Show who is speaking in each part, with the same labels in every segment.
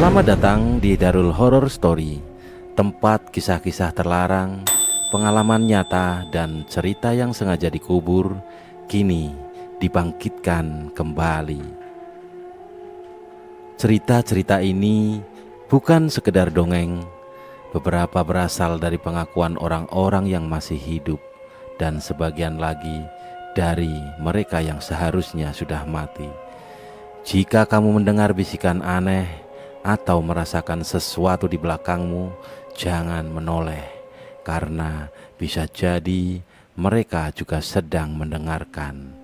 Speaker 1: Selamat datang di Darul Horror Story, tempat kisah-kisah terlarang, pengalaman nyata, dan cerita yang sengaja dikubur kini dibangkitkan kembali. Cerita-cerita ini bukan sekedar dongeng, beberapa berasal dari pengakuan orang-orang yang masih hidup, dan sebagian lagi dari mereka yang seharusnya sudah mati. Jika kamu mendengar bisikan aneh atau merasakan sesuatu di belakangmu, jangan menoleh, karena bisa jadi mereka juga sedang mendengarkan.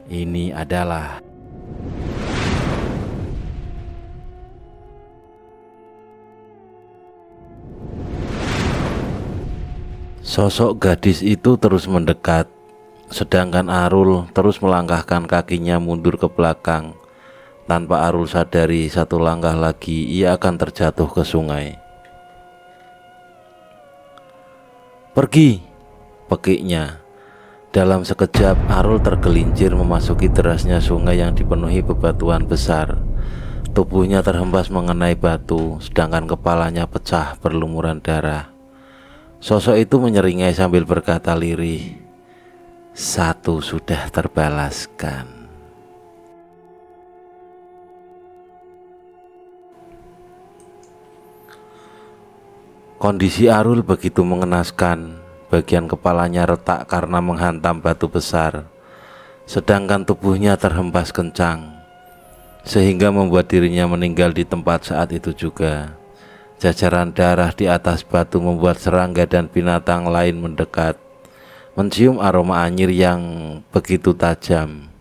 Speaker 1: Ini adalah sosok gadis itu terus mendekat, sedangkan Arul terus melangkahkan kakinya mundur ke belakang. Tanpa Arul sadari, satu langkah lagi ia akan terjatuh ke sungai. "Pergi!" pekiknya. Dalam sekejap Arul tergelincir memasuki derasnya sungai yang dipenuhi bebatuan besar. Tubuhnya terhempas mengenai batu, sedangkan kepalanya pecah berlumuran darah. Sosok itu menyeringai sambil berkata lirih, "Satu sudah terbalaskan." Kondisi Arul begitu mengenaskan. Bagian kepalanya retak karena menghantam batu besar, sedangkan tubuhnya terhempas kencang, sehingga membuat dirinya meninggal di tempat saat itu juga. Jajaran darah di atas batu membuat serangga dan binatang lain mendekat, mencium aroma anyir yang begitu tajam.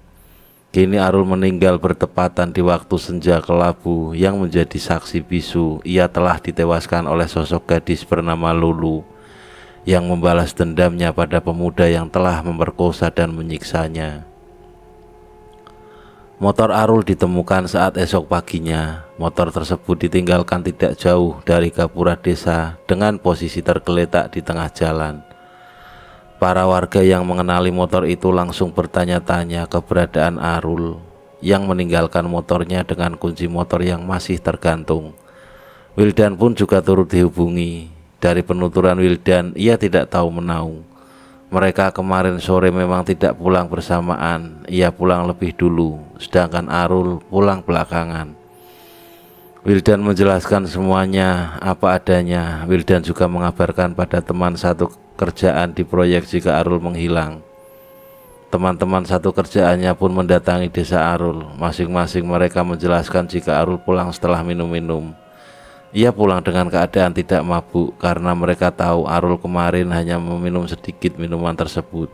Speaker 1: Kini Arul meninggal bertepatan di waktu senja kelabu yang menjadi saksi bisu ia telah ditewaskan oleh sosok gadis bernama Lulu yang membalas dendamnya pada pemuda yang telah memperkosa dan menyiksanya. Motor Arul ditemukan saat esok paginya. Motor tersebut ditinggalkan tidak jauh dari gapura desa dengan posisi tergeletak di tengah jalan. Para warga yang mengenali motor itu langsung bertanya-tanya keberadaan Arul yang meninggalkan motornya dengan kunci motor yang masih tergantung. Wildan pun juga turut dihubungi. Dari penuturan Wildan, ia tidak tahu menau. Mereka kemarin sore memang tidak pulang bersamaan, ia pulang lebih dulu, sedangkan Arul pulang belakangan. Wildan menjelaskan semuanya apa adanya. Wildan juga mengabarkan pada teman satu kerjaan di proyek jika Arul menghilang. Teman-teman satu kerjaannya pun mendatangi desa Arul. Masing-masing mereka menjelaskan jika Arul pulang setelah minum-minum. Ia pulang dengan keadaan tidak mabuk karena mereka tahu Arul kemarin hanya meminum sedikit minuman tersebut.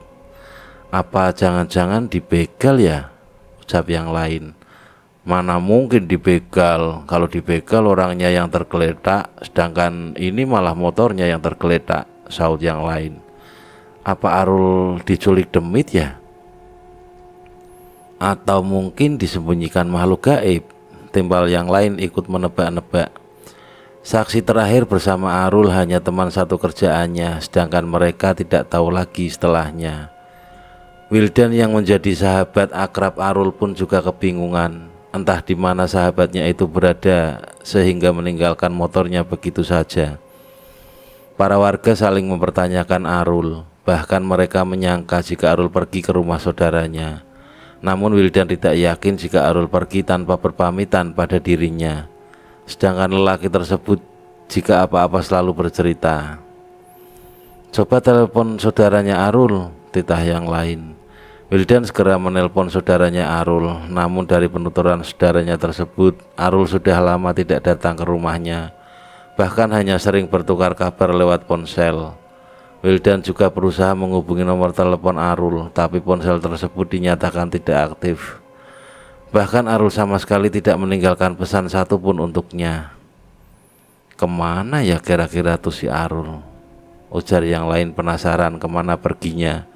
Speaker 1: "Apa jangan-jangan dibegal ya?" ucap yang lain. "Mana mungkin dibegal, kalau dibegal orangnya yang tergeletak, sedangkan ini malah motornya yang tergeletak," saut yang lain. "Apa Arul diculik demit ya? Atau mungkin disembunyikan makhluk gaib?" timbal yang lain ikut menebak-nebak. Saksi terakhir bersama Arul hanya teman satu kerjaannya, sedangkan mereka tidak tahu lagi setelahnya. Wildan yang menjadi sahabat akrab Arul pun juga kebingungan, entah di mana sahabatnya itu berada sehingga meninggalkan motornya begitu saja. Para warga saling mempertanyakan Arul, bahkan mereka menyangka jika Arul pergi ke rumah saudaranya. Namun Wildan tidak yakin jika Arul pergi tanpa berpamitan pada dirinya. Sedangkan lelaki tersebut jika apa-apa selalu bercerita. "Coba telepon saudaranya Arul," titah yang lain. Wildan segera menelpon saudaranya Arul, namun dari penuturan saudaranya tersebut, Arul sudah lama tidak datang ke rumahnya, bahkan hanya sering bertukar kabar lewat ponsel. Wildan juga berusaha menghubungi nomor telepon Arul, tapi ponsel tersebut dinyatakan tidak aktif. Bahkan Arul sama sekali tidak meninggalkan pesan satupun untuknya. "Kemana ya kira-kira tuh si Arul?" ujar yang lain penasaran kemana perginya.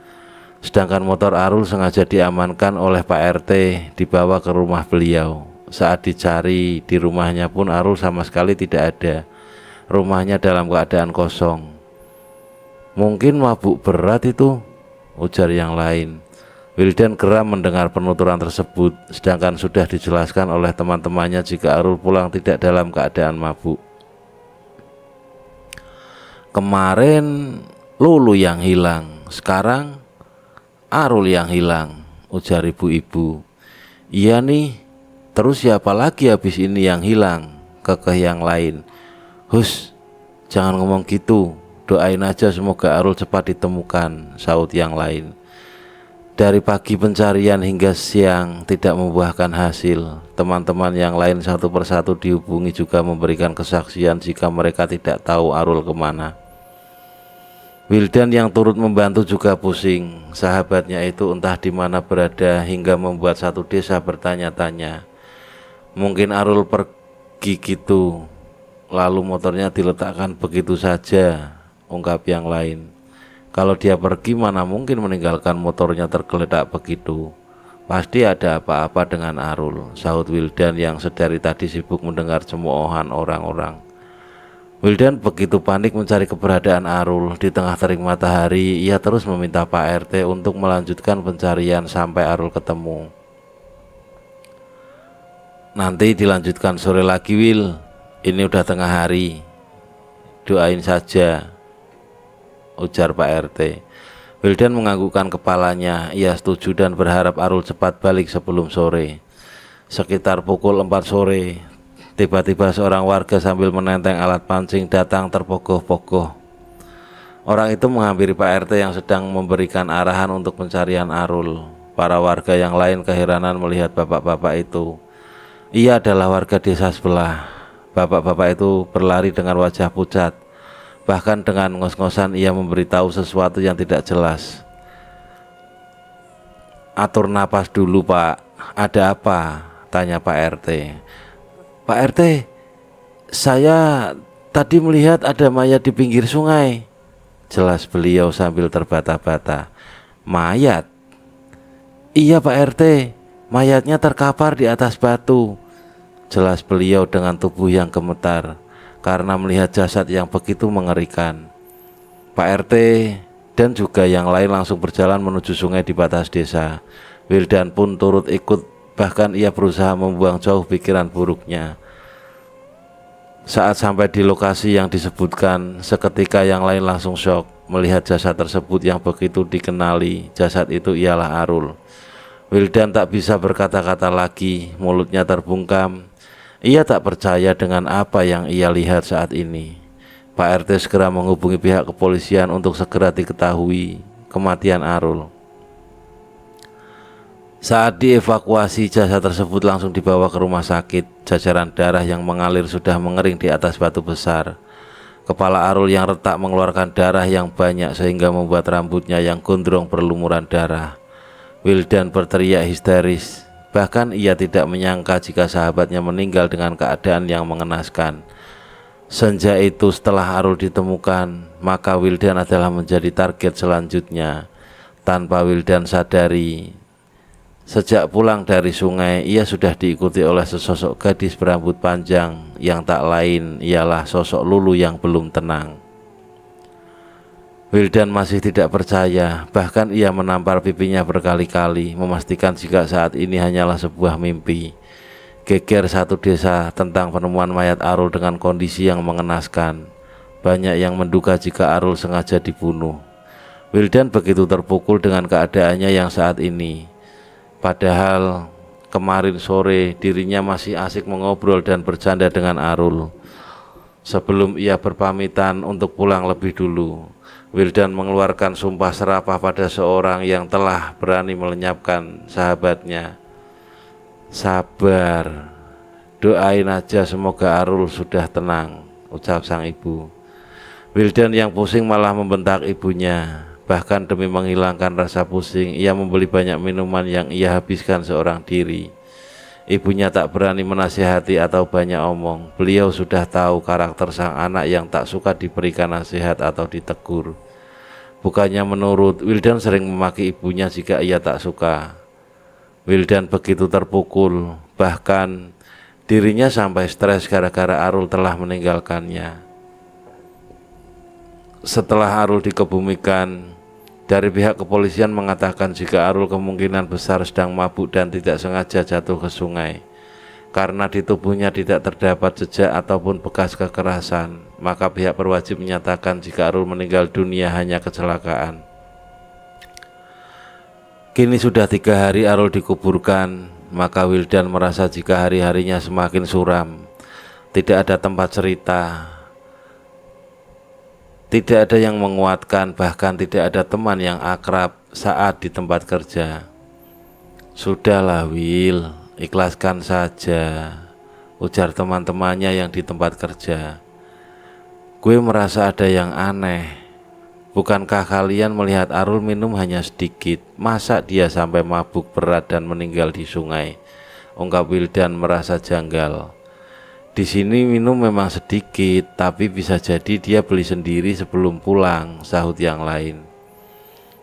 Speaker 1: Sedangkan motor Arul sengaja diamankan oleh Pak RT dibawa ke rumah beliau. Saat dicari di rumahnya pun Arul sama sekali tidak ada. Rumahnya dalam keadaan kosong. "Mungkin mabuk berat itu," ujar yang lain. Wildan geram mendengar penuturan tersebut, sedangkan sudah dijelaskan oleh teman-temannya jika Arul pulang tidak dalam keadaan mabuk. Kemarin Lulu yang hilang, sekarang Arul yang hilang, ujar ibu-ibu. Iya nih, terus siapa lagi habis ini yang hilang? Kekeh yang lain. Hus, jangan ngomong gitu, doain aja semoga Arul cepat ditemukan, saut yang lain. Dari pagi pencarian hingga siang tidak membuahkan hasil. Teman-teman yang lain satu persatu dihubungi juga memberikan kesaksian jika mereka tidak tahu Arul kemana. Wildan yang turut membantu juga pusing. Sahabatnya itu entah di mana berada hingga membuat satu desa bertanya-tanya. Mungkin Arul pergi gitu, lalu motornya diletakkan begitu saja, ungkap yang lain. Kalau dia pergi mana mungkin meninggalkan motornya tergeletak begitu. Pasti ada apa-apa dengan Arul, sahut Wildan yang sedari tadi sibuk mendengar cemoohan orang-orang. Wildan begitu panik mencari keberadaan Arul. Di tengah terik matahari, ia terus meminta Pak RT untuk melanjutkan pencarian sampai Arul ketemu. Nanti dilanjutkan sore lagi, Wil. Ini udah tengah hari. Doain saja, ujar Pak RT. Wildan menganggukkan kepalanya. Ia setuju dan berharap Arul cepat balik sebelum sore. Sekitar pukul 4 sore, tiba-tiba seorang warga sambil menenteng alat pancing datang terpogoh-pogoh. Orang itu menghampiri Pak RT yang sedang memberikan arahan untuk pencarian Arul. Para warga yang lain keheranan melihat bapak-bapak itu. Ia adalah warga desa sebelah. Bapak-bapak itu berlari dengan wajah pucat. Bahkan dengan ngos-ngosan ia memberitahu sesuatu yang tidak jelas. Atur napas dulu, Pak. Ada apa? Tanya Pak RT. Pak RT, saya tadi melihat ada mayat di pinggir sungai, jelas beliau sambil terbata-bata. Mayat? Iya Pak RT, mayatnya terkapar di atas batu, jelas beliau dengan tubuh yang gemetar karena melihat jasad yang begitu mengerikan. Pak RT dan juga yang lain langsung berjalan menuju sungai di batas desa. Wildan pun turut ikut, bahkan ia berusaha membuang jauh pikiran buruknya. Saat sampai di lokasi yang disebutkan, seketika yang lain langsung syok melihat jasad tersebut yang begitu dikenali. Jasad itu ialah Arul. Wildan tak bisa berkata-kata lagi, mulutnya terbungkam. Ia tak percaya dengan apa yang ia lihat saat ini. Pak RT segera menghubungi pihak kepolisian untuk segera diketahui kematian Arul. Saat dievakuasi, jasad tersebut langsung dibawa ke rumah sakit. Jajaran darah yang mengalir sudah mengering di atas batu besar. Kepala Arul yang retak mengeluarkan darah yang banyak sehingga membuat rambutnya yang gondrong berlumuran darah. Wildan berteriak histeris. Bahkan ia tidak menyangka jika sahabatnya meninggal dengan keadaan yang mengenaskan. Senja itu setelah Arul ditemukan, maka Wildan adalah menjadi target selanjutnya. Tanpa Wildan sadari, sejak pulang dari sungai, ia sudah diikuti oleh sesosok gadis berambut panjang yang tak lain ialah sosok Lulu yang belum tenang. Wildan masih tidak percaya, bahkan ia menampar pipinya berkali-kali, memastikan jika saat ini hanyalah sebuah mimpi. Geger satu desa tentang penemuan mayat Arul dengan kondisi yang mengenaskan. Banyak yang menduga jika Arul sengaja dibunuh. Wildan begitu terpukul dengan keadaannya yang saat ini. Padahal kemarin sore dirinya masih asik mengobrol dan bercanda dengan Arul. Sebelum ia berpamitan untuk pulang lebih dulu, Wildan mengeluarkan sumpah serapah pada seorang yang telah berani melenyapkan sahabatnya. Sabar, doain aja semoga Arul sudah tenang, ucap sang ibu. Wildan yang pusing malah membentak ibunya. Bahkan demi menghilangkan rasa pusing, ia membeli banyak minuman yang ia habiskan seorang diri. Ibunya tak berani menasihati atau banyak omong. Beliau sudah tahu karakter sang anak yang tak suka diberikan nasihat atau ditegur. Bukannya menurut, Wildan sering memaki ibunya jika ia tak suka. Wildan begitu terpukul, bahkan dirinya sampai stres gara-gara Arul telah meninggalkannya. Setelah Arul dikebumikan, Dari pihak kepolisian mengatakan jika Arul kemungkinan besar sedang mabuk dan tidak sengaja jatuh ke sungai. Karena di tubuhnya tidak terdapat jejak ataupun bekas kekerasan, maka pihak berwajib menyatakan jika Arul meninggal dunia hanya kecelakaan. Kini sudah 3 hari Arul dikuburkan, maka Wildan merasa jika hari-harinya semakin suram. Tidak ada tempat cerita, tidak ada yang menguatkan, bahkan tidak ada teman yang akrab saat di tempat kerja. Sudahlah Will, ikhlaskan saja, ujar teman-temannya yang di tempat kerja. Gue merasa ada yang aneh. Bukankah kalian melihat Arul minum hanya sedikit? Masa dia sampai mabuk berat dan meninggal di sungai? Ungkap Wildan merasa janggal. Di sini minum memang sedikit, tapi bisa jadi dia beli sendiri sebelum pulang, sahut yang lain.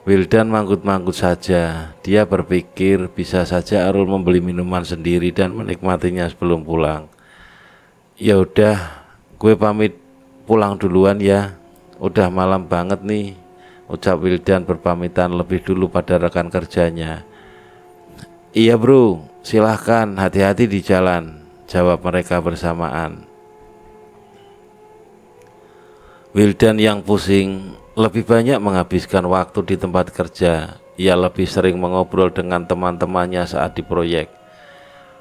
Speaker 1: Wildan manggut-manggut saja. Dia berpikir bisa saja Arul membeli minuman sendiri dan menikmatinya sebelum pulang. Ya udah, gue pamit pulang duluan ya. Udah malam banget nih, ucap Wildan berpamitan lebih dulu pada rekan kerjanya. Iya bro, silahkan, hati-hati di jalan, jawab mereka bersamaan. Wildan yang pusing lebih banyak menghabiskan waktu di tempat kerja. Ia lebih sering mengobrol dengan teman-temannya saat di proyek.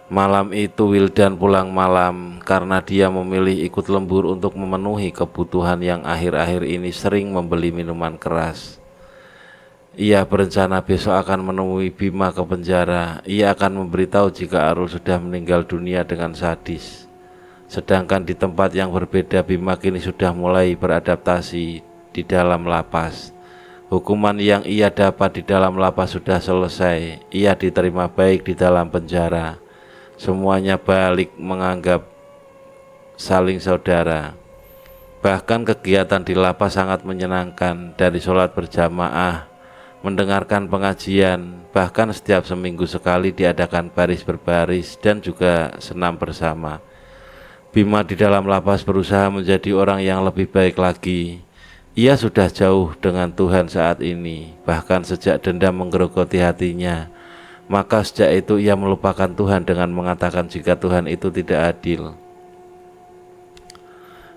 Speaker 1: Malam itu Wildan pulang malam karena dia memilih ikut lembur untuk memenuhi kebutuhan yang akhir-akhir ini sering membeli minuman keras. Ia berencana besok akan menemui Bima ke penjara. Ia akan memberitahu jika Arul sudah meninggal dunia dengan sadis. Sedangkan di tempat yang berbeda, Bima kini sudah mulai beradaptasi di dalam lapas. Hukuman yang ia dapat di dalam lapas sudah selesai. Ia diterima baik di dalam penjara. Semuanya balik menganggap saling saudara. Bahkan kegiatan di lapas sangat menyenangkan, dari sholat berjamaah, mendengarkan pengajian, bahkan setiap seminggu sekali diadakan baris berbaris dan juga senam bersama. Bima di dalam lapas berusaha menjadi orang yang lebih baik lagi. Ia sudah jauh dengan Tuhan saat ini, bahkan sejak dendam menggerogoti hatinya. Maka sejak itu ia melupakan Tuhan dengan mengatakan jika Tuhan itu tidak adil.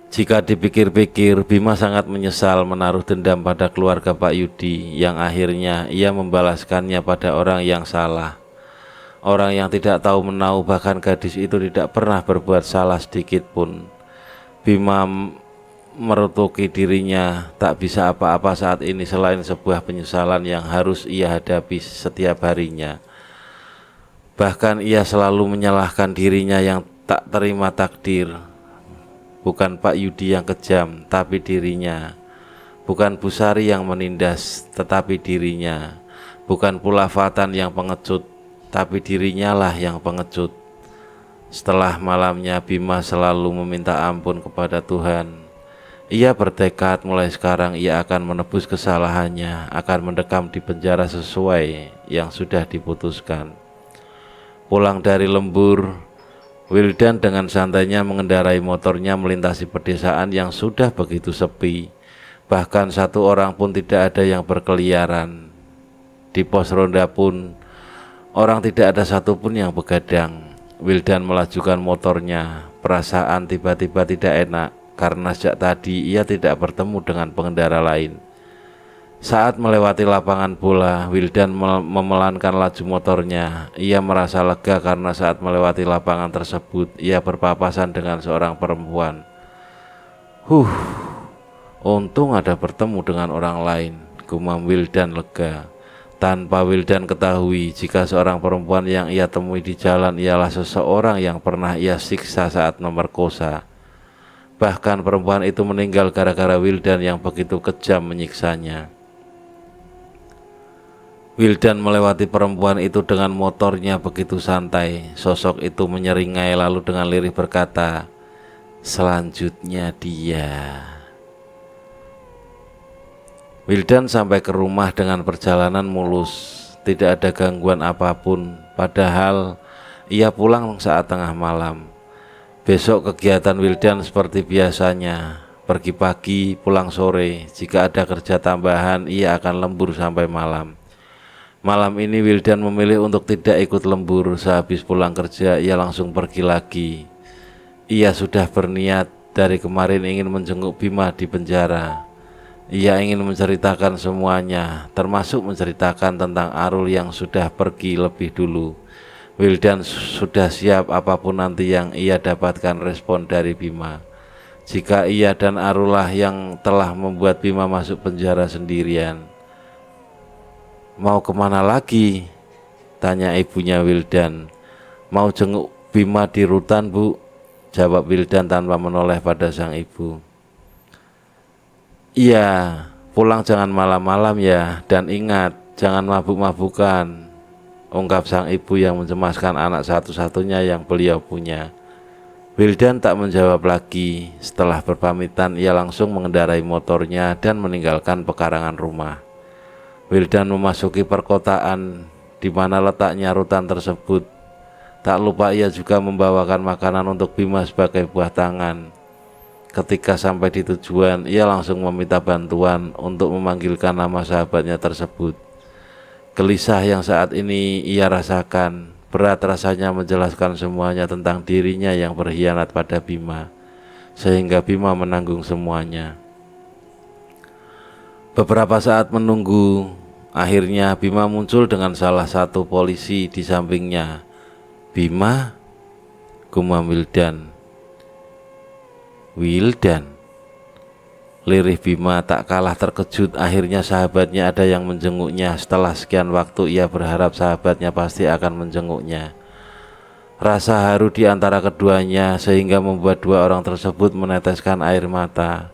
Speaker 1: Jika dipikir-pikir, Bima sangat menyesal menaruh dendam pada keluarga Pak Yudi, yang akhirnya ia membalaskannya pada orang yang salah. Orang yang tidak tahu menahu, bahkan gadis itu tidak pernah berbuat salah sedikit pun. Bima merutuki dirinya, tak bisa apa-apa saat ini selain sebuah penyesalan yang harus ia hadapi setiap harinya. Bahkan ia selalu menyalahkan dirinya yang tak terima takdir. Bukan Pak Yudi yang kejam, tapi dirinya. Bukan Bu Sari yang menindas, tetapi dirinya. Bukan pula Fatan yang pengecut, tapi dirinya lah yang pengecut. Setelah malamnya, Bima selalu meminta ampun kepada Tuhan. Ia bertekad mulai sekarang ia akan menebus kesalahannya, akan mendekam di penjara sesuai yang sudah diputuskan. Pulang dari lembur, Wildan dengan santainya mengendarai motornya melintasi pedesaan yang sudah begitu sepi. Bahkan satu orang pun tidak ada yang berkeliaran. Di pos ronda pun orang tidak ada satupun yang begadang. Wildan melajukan motornya. Perasaan tiba-tiba tidak enak karena sejak tadi ia tidak bertemu dengan pengendara lain. Saat melewati lapangan bola, Wildan memelankan laju motornya. Ia merasa lega karena saat melewati lapangan tersebut, ia berpapasan dengan seorang perempuan. Untung ada bertemu dengan orang lain, gumam Wildan lega. Tanpa Wildan ketahui jika seorang perempuan yang ia temui di jalan ialah seseorang yang pernah ia siksa saat memerkosa. Bahkan perempuan itu meninggal gara-gara Wildan yang begitu kejam menyiksanya. Wildan melewati perempuan itu dengan motornya begitu santai. Sosok itu menyeringai lalu dengan lirih berkata, "Selanjutnya dia." Wildan sampai ke rumah dengan perjalanan mulus. Tidak ada gangguan apapun. Padahal ia pulang saat tengah malam. Besok kegiatan Wildan seperti biasanya. pergi pagi, pulang sore. Jika ada kerja tambahan, ia akan lembur sampai malam. Malam ini Wildan memilih untuk tidak ikut lembur. Sehabis pulang kerja, ia langsung pergi lagi. Ia sudah berniat dari kemarin ingin menjenguk Bima di penjara. Ia ingin menceritakan semuanya, termasuk menceritakan tentang Arul yang sudah pergi lebih dulu. Wildan sudah siap apapun nanti yang ia dapatkan respon dari Bima. Jika ia dan Arul lah yang telah membuat Bima masuk penjara sendirian. Mau kemana lagi? Tanya ibunya Wildan. Mau jenguk Bima di rutan, Bu, jawab Wildan tanpa menoleh pada sang ibu. Iya, pulang jangan malam-malam ya, dan ingat jangan mabuk-mabukan, ungkap sang ibu yang mencemaskan anak satu-satunya yang beliau punya. Wildan tak menjawab lagi. Setelah berpamitan, ia langsung mengendarai motornya dan meninggalkan pekarangan rumah. Wildan memasuki perkotaan di mana letaknya rutan tersebut. Tak lupa ia juga membawakan makanan untuk Bima sebagai buah tangan. Ketika sampai di tujuan, ia langsung meminta bantuan untuk memanggilkan nama sahabatnya tersebut. Gelisah yang saat ini ia rasakan, berat rasanya menjelaskan semuanya tentang dirinya yang berkhianat pada Bima, sehingga Bima menanggung semuanya. Beberapa saat menunggu, akhirnya Bima muncul dengan salah satu polisi di sampingnya. Bima, gumam Wildan. Wildan. Lirih Bima tak kalah terkejut. Akhirnya sahabatnya ada yang menjenguknya. Setelah sekian waktu ia berharap sahabatnya pasti akan menjenguknya. Rasa haru di antara keduanya sehingga membuat dua orang tersebut meneteskan air mata.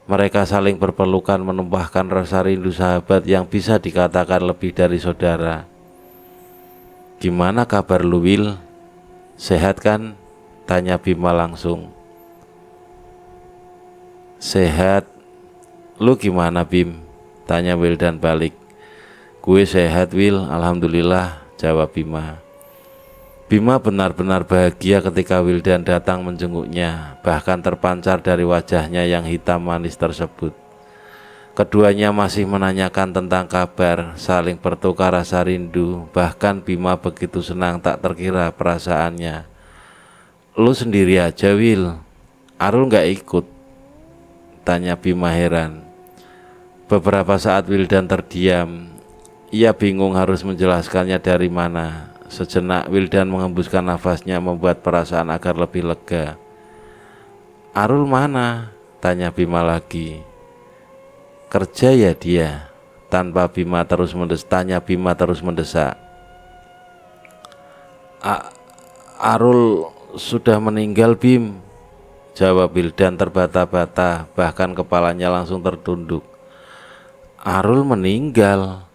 Speaker 1: Mereka saling berpelukan menumpahkan rasa rindu sahabat yang bisa dikatakan lebih dari saudara. Gimana kabar lu, Wil? Sehat kan? Tanya Bima langsung. Sehat. Lu gimana, Bim? Tanya Wildan balik. Gue sehat, Wil, alhamdulillah, jawab Bima. Bima benar-benar bahagia ketika Wildan datang menjenguknya, bahkan terpancar dari wajahnya yang hitam manis tersebut. Keduanya masih menanyakan tentang kabar, saling bertukar rasa rindu, bahkan Bima begitu senang tak terkira perasaannya. Lu sendiri aja, Wil, Arul gak ikut? Tanya Bima heran. Beberapa saat Wildan terdiam, ia bingung harus menjelaskannya dari mana. Sejenak Wildan mengembuskan nafasnya membuat perasaan agar lebih lega. Arul mana? Tanya Bima lagi. Kerja ya dia? Tanya Bima terus mendesak. Arul sudah meninggal, Bim, jawab Wildan terbata-bata, bahkan kepalanya langsung tertunduk. Arul meninggal?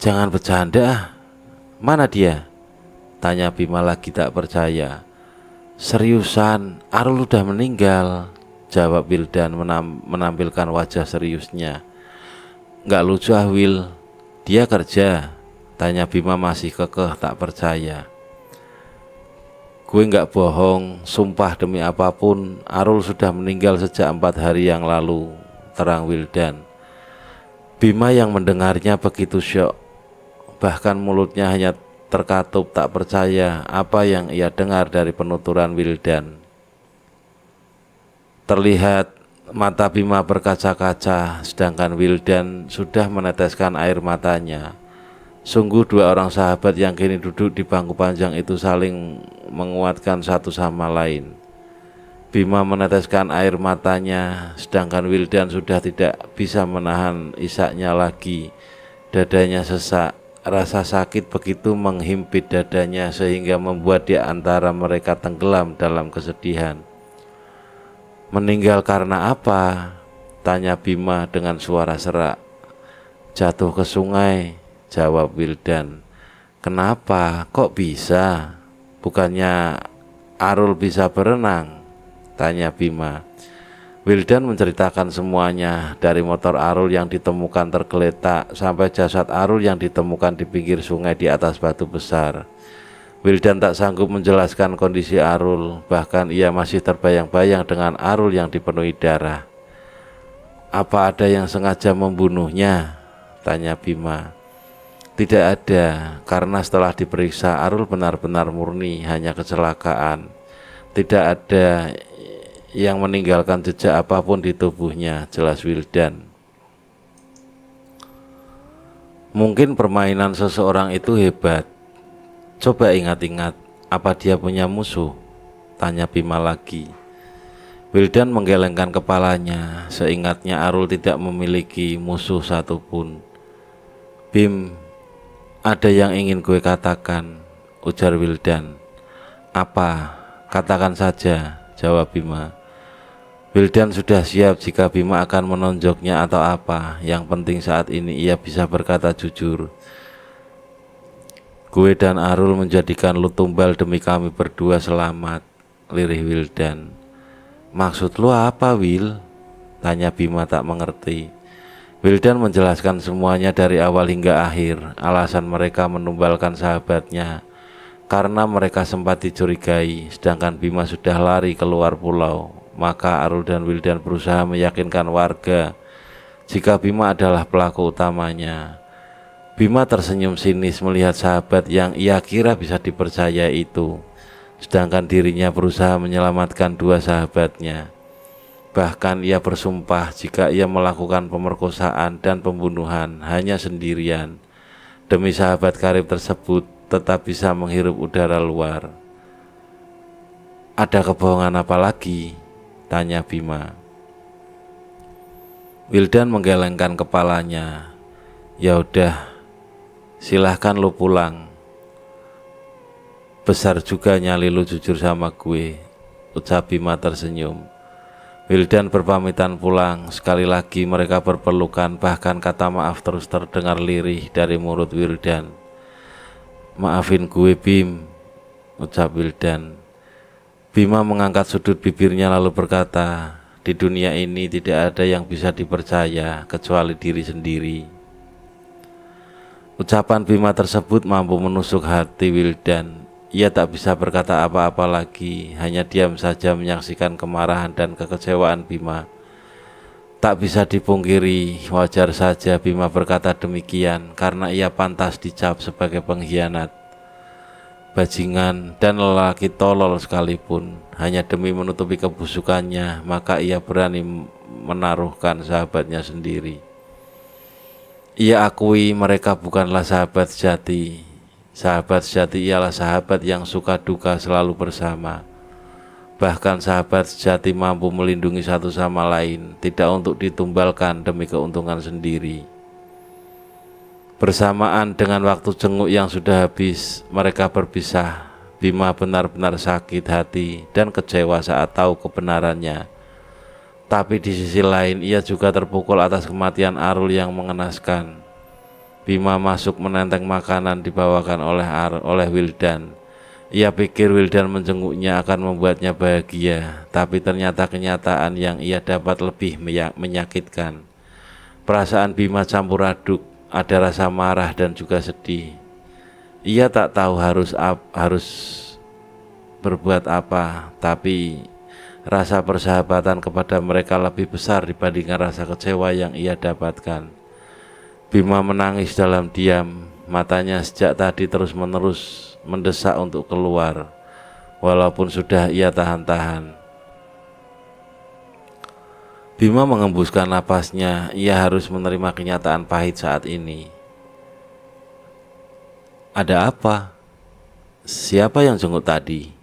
Speaker 1: Jangan bercanda. Mana dia? Tanya Bima lagi tak percaya. Seriusan, Arul udah meninggal, jawab Wildan menampilkan wajah seriusnya. Gak lucu ah, Wil, dia kerja. Tanya Bima masih kekeh tak percaya. Gue gak bohong, sumpah demi apapun, Arul sudah meninggal sejak 4 hari yang lalu, terang Wildan. Bima yang mendengarnya begitu syok. Bahkan mulutnya hanya terkatup tak percaya apa yang ia dengar dari penuturan Wildan. Terlihat mata Bima berkaca-kaca, sedangkan Wildan sudah meneteskan air matanya. Sungguh dua orang sahabat yang kini duduk di bangku panjang itu saling menguatkan satu sama lain. Bima meneteskan air matanya, sedangkan Wildan sudah tidak bisa menahan isaknya lagi. Dadanya sesak, rasa sakit begitu menghimpit dadanya sehingga membuat di antara mereka tenggelam dalam kesedihan. Meninggal karena apa? Tanya Bima dengan suara serak. Jatuh ke sungai, jawab Wildan. Kenapa? Kok bisa? Bukannya Arul bisa berenang? Tanya Bima. Wildan menceritakan semuanya, dari motor Arul yang ditemukan tergeletak sampai jasad Arul yang ditemukan di pinggir sungai di atas batu besar. Wildan tak sanggup menjelaskan kondisi Arul, bahkan ia masih terbayang-bayang dengan Arul yang dipenuhi darah. Apa ada yang sengaja membunuhnya? Tanya Bima. Tidak ada, karena setelah diperiksa Arul benar-benar murni, hanya kecelakaan. Tidak ada yang meninggalkan jejak apapun di tubuhnya, jelas Wildan. Mungkin permainan seseorang itu hebat. Coba ingat-ingat, apa dia punya musuh? Tanya Bima lagi. Wildan menggelengkan kepalanya. Seingatnya Arul tidak memiliki musuh satupun. Bim, ada yang ingin gue katakan, ujar Wildan. Apa? Katakan saja, jawab Bima. Wildan sudah siap jika Bima akan menonjoknya atau apa. Yang penting saat ini ia bisa berkata jujur. Gue dan Arul menjadikan lu tumbal demi kami berdua selamat, lirih Wildan. Maksud lu apa, Wil? Tanya Bima tak mengerti. Wildan menjelaskan semuanya dari awal hingga akhir. Alasan mereka menumbalkan sahabatnya karena mereka sempat dicurigai, sedangkan Bima sudah lari keluar pulau. Maka Arul dan Wildan berusaha meyakinkan warga jika Bima adalah pelaku utamanya. Bima tersenyum sinis melihat sahabat yang ia kira bisa dipercaya itu, sedangkan dirinya berusaha menyelamatkan dua sahabatnya. Bahkan ia bersumpah jika ia melakukan pemerkosaan dan pembunuhan hanya sendirian, demi sahabat karib tersebut tetap bisa menghirup udara luar. Ada kebohongan apa lagi? Tanya Bima. Wildan menggelengkan kepalanya. Ya udah, silahkan lu pulang. Besar juga nyali lu jujur sama gue, ucap Bima tersenyum. Wildan berpamitan pulang. Sekali lagi mereka berpelukan, bahkan kata maaf terus terdengar lirih dari mulut Wildan. Maafin gue, Bim, ucap Wildan. Bima mengangkat sudut bibirnya lalu berkata, di dunia ini tidak ada yang bisa dipercaya kecuali diri sendiri. Ucapan Bima tersebut mampu menusuk hati Wildan. Ia tak bisa berkata apa-apa lagi, hanya diam saja menyaksikan kemarahan dan kekecewaan Bima. Tak bisa dipungkiri, wajar saja Bima berkata demikian karena ia pantas dicap sebagai pengkhianat, bajingan, dan lelaki tolol sekalipun. Hanya demi menutupi kebusukannya, maka ia berani menaruhkan sahabatnya sendiri. Ia akui mereka bukanlah sahabat sejati. Sahabat sejati ialah sahabat yang suka duka selalu bersama. Bahkan sahabat sejati mampu melindungi satu sama lain, tidak untuk ditumbalkan demi keuntungan sendiri. Bersamaan dengan waktu jenguk yang sudah habis, mereka berpisah. Bima benar-benar sakit hati dan kecewa saat tahu kebenarannya. Tapi di sisi lain ia juga terpukul atas kematian Arul yang mengenaskan. Bima masuk menenteng makanan dibawakan oleh Wildan. Ia pikir Wildan menjenguknya akan membuatnya bahagia, tapi ternyata kenyataan yang ia dapat lebih menyakitkan. Perasaan Bima campur aduk, ada rasa marah dan juga sedih. Ia tak tahu harus berbuat apa, tapi rasa persahabatan kepada mereka lebih besar dibandingkan rasa kecewa yang ia dapatkan. Bima menangis dalam diam, matanya sejak tadi terus-menerus mendesak untuk keluar, walaupun sudah ia tahan-tahan. Bima mengembuskan napasnya, ia harus menerima kenyataan pahit saat ini. Ada apa? Siapa yang jenguk tadi?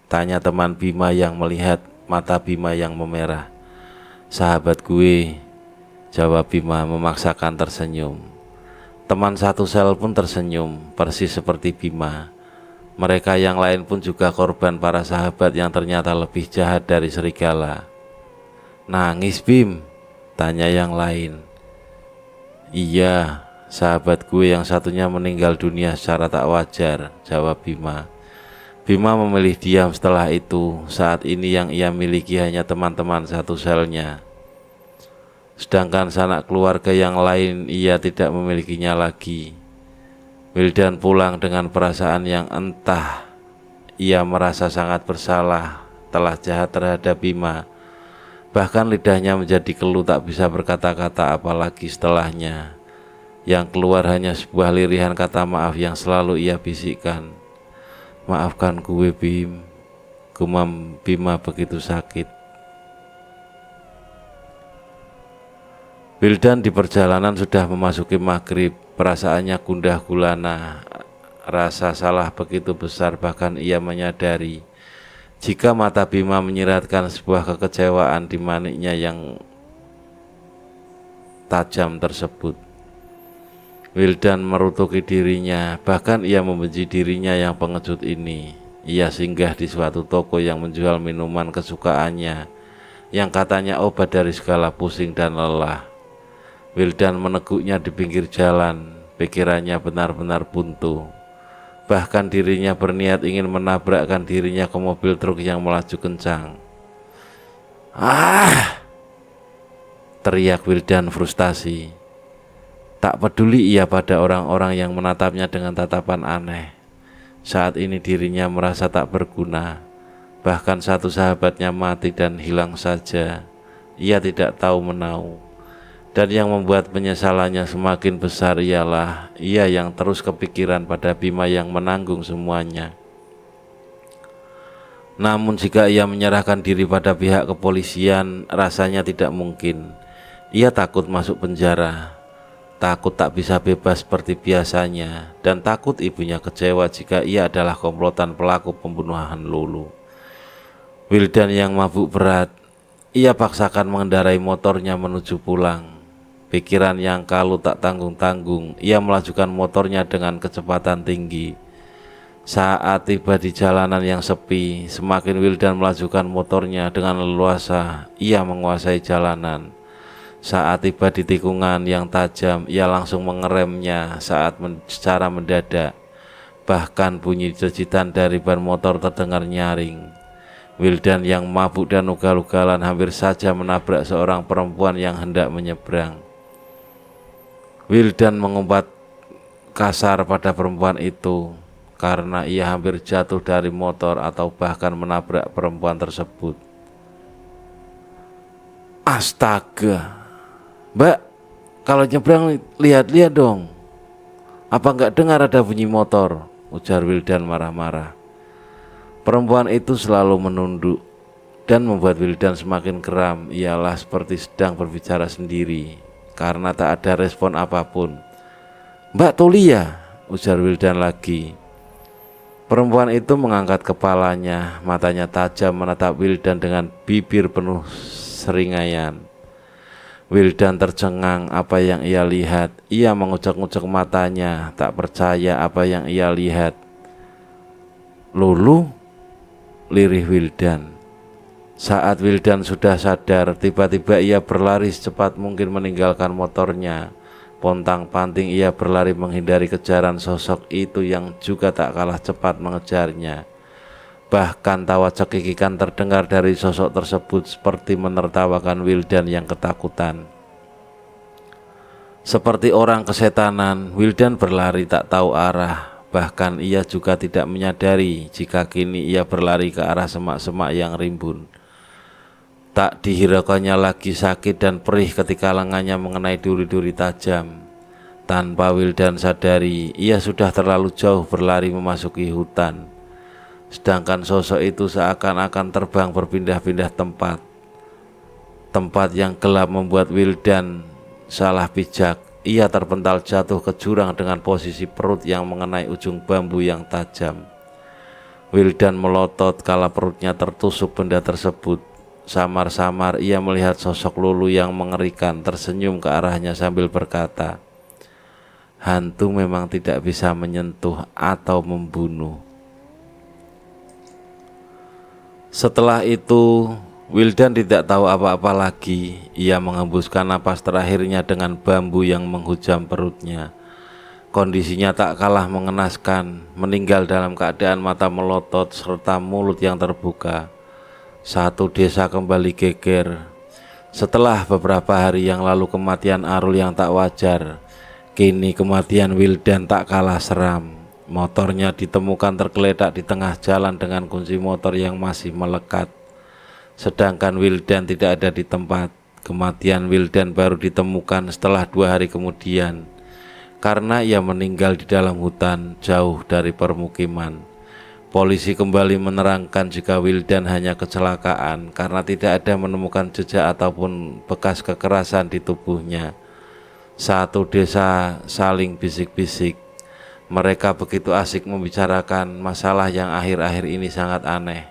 Speaker 1: Tanya teman Bima yang melihat mata Bima yang memerah. Sahabat gue, jawab Bima memaksakan tersenyum. Teman satu sel pun tersenyum, persis seperti Bima. Mereka yang lain pun juga korban para sahabat yang ternyata lebih jahat dari serigala. Nangis, Bim? Tanya yang lain. Iya, sahabat gue yang satunya meninggal dunia secara tak wajar, jawab Bima. Bima memilih diam setelah itu. Saat ini yang ia miliki hanya teman-teman satu selnya. Sedangkan sanak keluarga yang lain ia tidak memilikinya lagi. Wildan pulang dengan perasaan yang entah ia merasa sangat bersalah telah jahat terhadap Bima. Bahkan lidahnya menjadi keluh tak bisa berkata-kata apalagi setelahnya. Yang keluar hanya sebuah lirihan kata maaf yang selalu ia bisikkan. Maafkan gue Bim, gumam Bima begitu sakit. Wildan di perjalanan sudah memasuki maghrib. Perasaannya gundah gulana. Rasa salah begitu besar bahkan ia menyadari jika mata Bima menyiratkan sebuah kekecewaan di maniknya yang tajam tersebut. Wildan merutuki dirinya, bahkan ia membenci dirinya yang pengecut ini. Ia singgah di suatu toko yang menjual minuman kesukaannya, yang katanya obat dari segala pusing dan lelah. Wildan meneguknya di pinggir jalan, pikirannya benar-benar buntu. Bahkan dirinya berniat ingin menabrakkan dirinya ke mobil truk yang melaju kencang. Ah! Teriak Wildan frustasi. Tak peduli ia pada orang-orang yang menatapnya dengan tatapan aneh. Saat ini dirinya merasa tak berguna. Bahkan satu sahabatnya mati dan hilang saja. Ia tidak tahu menau. Dan yang membuat penyesalannya semakin besar ialah ia yang terus kepikiran pada Bima yang menanggung semuanya. Namun jika ia menyerahkan diri pada pihak kepolisian, rasanya tidak mungkin. Ia takut masuk penjara, takut tak bisa bebas seperti biasanya, dan takut ibunya kecewa jika ia adalah komplotan pelaku pembunuhan Lulu. Wildan yang mabuk berat, ia paksakan mengendarai motornya menuju pulang. Pikiran yang kalut tak tanggung-tanggung, ia melajukan motornya dengan kecepatan tinggi. Saat tiba di jalanan yang sepi, semakin Wildan melajukan motornya dengan leluasa, ia menguasai jalanan. Saat tiba di tikungan yang tajam, ia langsung mengeremnya secara mendadak. Bahkan bunyi jejitan dari ban motor terdengar nyaring. Wildan yang mabuk dan ugal-ugalan hampir saja menabrak seorang perempuan yang hendak menyeberang. Wildan mengumpat kasar pada perempuan itu karena ia hampir jatuh dari motor atau bahkan menabrak perempuan tersebut. Astaga, Mbak, kalau nyebrang lihat-lihat dong. Apa nggak dengar ada bunyi motor? Ujar Wildan marah-marah. Perempuan itu selalu menunduk dan membuat Wildan semakin geram. Ialah seperti sedang berbicara sendiri karena tak ada respon apapun. Mbak Tulia, ujar Wildan lagi. Perempuan itu mengangkat kepalanya, matanya tajam menatap Wildan dengan bibir penuh seringaian. Wildan tercengang apa yang ia lihat. Ia mengucek-ucek matanya, tak percaya apa yang ia lihat. Lulu, lirih Wildan. Saat Wildan sudah sadar, tiba-tiba ia berlari secepat mungkin meninggalkan motornya. Pontang-panting ia berlari menghindari kejaran sosok itu yang juga tak kalah cepat mengejarnya. Bahkan tawa cekikikan terdengar dari sosok tersebut seperti menertawakan Wildan yang ketakutan. Seperti orang kesetanan, Wildan berlari tak tahu arah. Bahkan ia juga tidak menyadari jika kini ia berlari ke arah semak-semak yang rimbun. Tak dihiraukannya lagi sakit dan perih ketika lengannya mengenai duri-duri tajam. Tanpa Wildan sadari, ia sudah terlalu jauh berlari memasuki hutan. Sedangkan sosok itu seakan-akan terbang berpindah-pindah tempat. Tempat yang gelap membuat Wildan salah pijak. Ia terpental jatuh ke jurang dengan posisi perut yang mengenai ujung bambu yang tajam. Wildan melotot kala perutnya tertusuk benda tersebut. Samar-samar ia melihat sosok Lulu yang mengerikan tersenyum ke arahnya sambil berkata, hantu memang tidak bisa menyentuh atau membunuh. Setelah itu, Wildan tidak tahu apa-apa lagi. Ia menghembuskan napas terakhirnya dengan bambu yang menghujam perutnya. Kondisinya tak kalah mengenaskan, meninggal dalam keadaan mata melotot serta mulut yang terbuka. Satu desa kembali geger. Setelah beberapa hari yang lalu kematian Arul yang tak wajar, Kini kematian Wildan tak kalah seram. Motornya ditemukan tergeletak di tengah jalan dengan kunci motor yang masih melekat. Sedangkan Wildan tidak ada di tempat. Kematian Wildan baru ditemukan setelah 2 hari kemudian, karena ia meninggal di dalam hutan jauh dari permukiman. Polisi kembali menerangkan jika Wildan hanya kecelakaan karena tidak ada menemukan jejak ataupun bekas kekerasan di tubuhnya. Satu desa saling bisik-bisik. Mereka begitu asik membicarakan masalah yang akhir-akhir ini sangat aneh.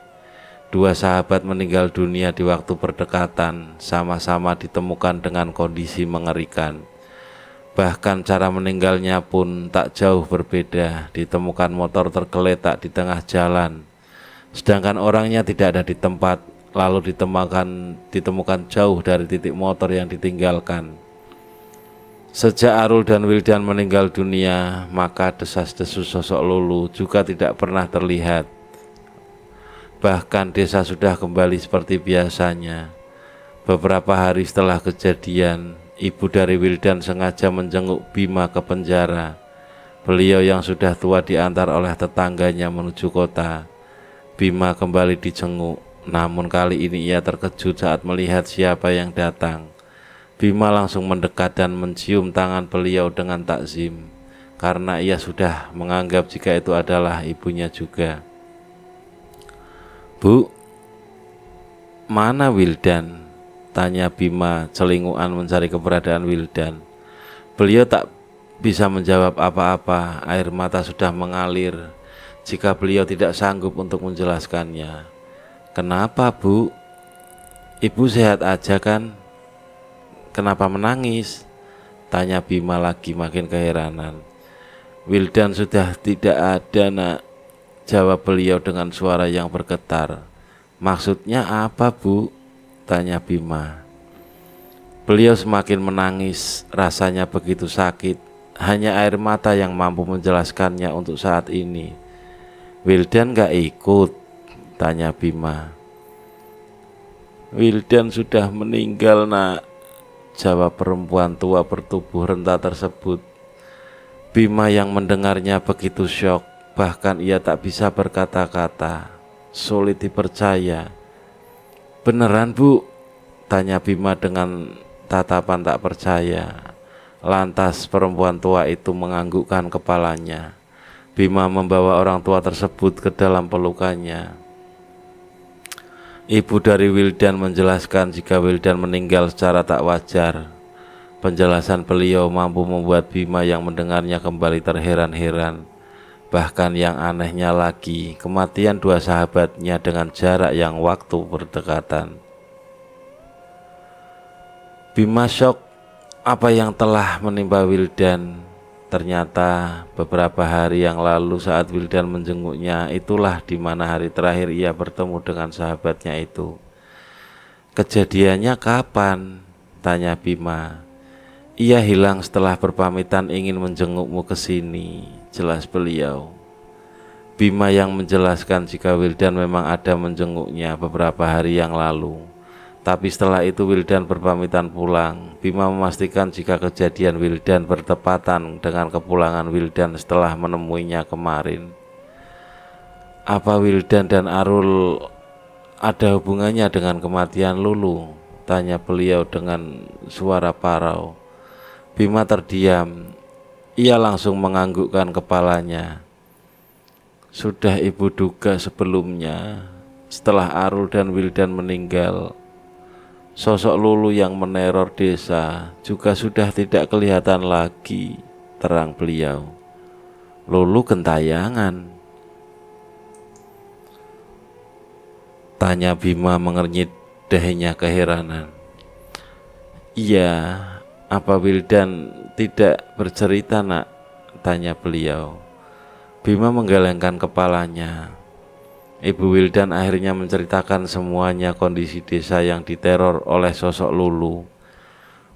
Speaker 1: 2 sahabat meninggal dunia di waktu berdekatan, sama-sama ditemukan dengan kondisi mengerikan. Bahkan cara meninggalnya pun tak jauh berbeda. Ditemukan motor tergeletak di tengah jalan, sedangkan orangnya tidak ada di tempat, lalu ditemukan jauh dari titik motor yang ditinggalkan. Sejak Arul dan Wildan meninggal dunia, maka desas-desus sosok Lulu juga tidak pernah terlihat. Bahkan desa sudah kembali seperti biasanya. Beberapa hari setelah kejadian, ibu dari Wildan sengaja menjenguk Bima ke penjara. Beliau yang sudah tua diantar oleh tetangganya menuju kota. Bima kembali dijenguk, namun kali ini ia terkejut saat melihat siapa yang datang. Bima langsung mendekat dan mencium tangan beliau dengan takzim, karena ia sudah menganggap jika itu adalah ibunya juga. "Bu, mana Wildan?" tanya Bima celingukan mencari keberadaan Wildan. Beliau tak bisa menjawab apa-apa, air mata sudah mengalir jika beliau tidak sanggup untuk menjelaskannya. "Kenapa, Bu? Ibu sehat aja kan? Kenapa menangis?" tanya Bima lagi makin keheranan. "Wildan sudah tidak ada, Nak," jawab beliau dengan suara yang bergetar. "Maksudnya apa, Bu?" tanya Bima. Beliau semakin menangis, rasanya begitu sakit. Hanya air mata yang mampu menjelaskannya untuk saat ini. "Wildan gak ikut?" tanya Bima. "Wildan sudah meninggal, Nak," jawab perempuan tua bertubuh renta tersebut. Bima yang mendengarnya begitu syok, bahkan ia tak bisa berkata-kata. Sulit dipercaya. "Beneran, Bu?" tanya Bima dengan tatapan tak percaya. Lantas perempuan tua itu menganggukkan kepalanya. Bima membawa orang tua tersebut ke dalam pelukannya. Ibu dari Wildan menjelaskan jika Wildan meninggal secara tak wajar. Penjelasan beliau mampu membuat Bima yang mendengarnya kembali terheran-heran. Bahkan yang anehnya lagi, kematian 2 sahabatnya dengan jarak yang waktu berdekatan. Bima syok apa yang telah menimpa Wildan. Ternyata beberapa hari yang lalu saat Wildan menjenguknya, itulah di mana hari terakhir ia bertemu dengan sahabatnya itu. "Kejadiannya kapan?" tanya Bima. "Ia hilang setelah berpamitan ingin menjengukmu ke sini," jelas beliau. Bima yang menjelaskan jika Wildan memang ada menjenguknya beberapa hari yang lalu. Tapi setelah itu Wildan berpamitan pulang. Bima memastikan jika kejadian Wildan bertepatan dengan kepulangan Wildan setelah menemuinya kemarin. "Apa Wildan dan Arul ada hubungannya dengan kematian Lulu?" tanya beliau dengan suara parau. Bima terdiam. Ia langsung menganggukkan kepalanya. "Sudah ibu duga sebelumnya, setelah Arul dan Wildan meninggal, sosok Lulu yang meneror desa juga sudah tidak kelihatan lagi," terang beliau. "Lulu gentayangan?" tanya Bima mengernyit dahinya keheranan. "Iya, apa Wildan tidak bercerita, Nak?" tanya beliau. Bima menggelengkan kepalanya. Ibu Wildan akhirnya menceritakan semuanya kondisi desa yang diteror oleh sosok Lulu.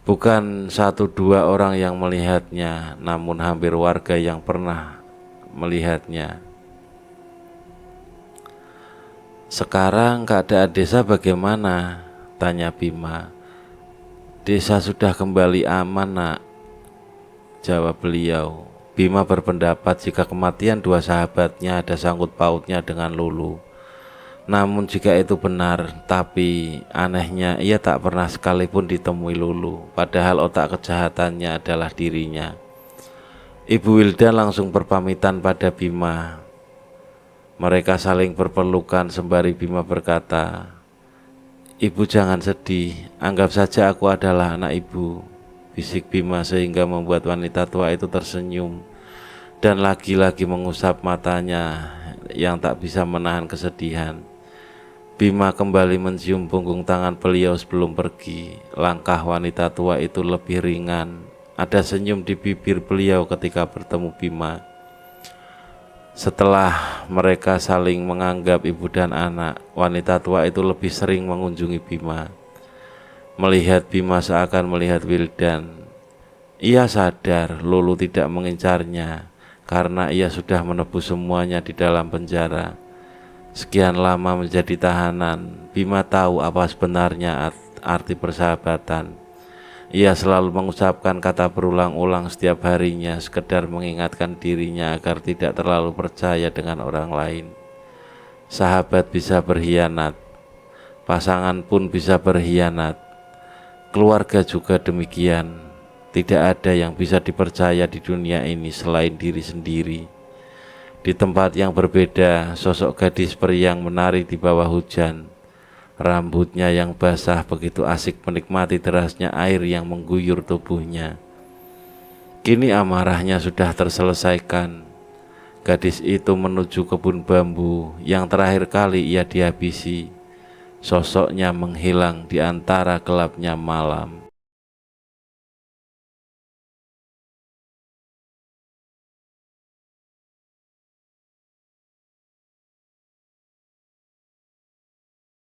Speaker 1: Bukan 1-2 orang yang melihatnya, namun hampir warga yang pernah melihatnya. "Sekarang keadaan desa bagaimana?" tanya Bima. "Desa sudah kembali aman, Nak," jawab beliau. Bima berpendapat jika kematian dua sahabatnya ada sangkut pautnya dengan Lulu. Namun jika itu benar, tapi anehnya ia tak pernah sekalipun ditemui Lulu, padahal otak kejahatannya adalah dirinya. Ibu Wildan langsung berpamitan pada Bima. Mereka saling berpelukan sembari Bima berkata, "Ibu jangan sedih, anggap saja aku adalah anak ibu," bisik Bima sehingga membuat wanita tua itu tersenyum dan lagi-lagi mengusap matanya yang tak bisa menahan kesedihan. Bima kembali mencium punggung tangan beliau sebelum pergi. Langkah wanita tua itu lebih ringan. Ada senyum di bibir beliau ketika bertemu Bima. Setelah mereka saling menganggap ibu dan anak, wanita tua itu lebih sering mengunjungi Bima. Melihat Bima seakan melihat Wildan. Ia sadar Lulu tidak mengincarnya karena ia sudah menebus semuanya di dalam penjara. Sekian lama menjadi tahanan, Bima tahu apa sebenarnya arti persahabatan. Ia selalu mengucapkan kata berulang-ulang setiap harinya, sekedar mengingatkan dirinya agar tidak terlalu percaya dengan orang lain. Sahabat bisa berkhianat, pasangan pun bisa berkhianat, keluarga juga demikian. Tidak ada yang bisa dipercaya di dunia ini selain diri sendiri. Di tempat yang berbeda, sosok gadis periang menari di bawah hujan. Rambutnya yang basah begitu asik menikmati derasnya air yang mengguyur tubuhnya. Kini amarahnya sudah terselesaikan. Gadis itu menuju kebun bambu yang terakhir kali ia dihabisi. Sosoknya menghilang di antara gelapnya malam.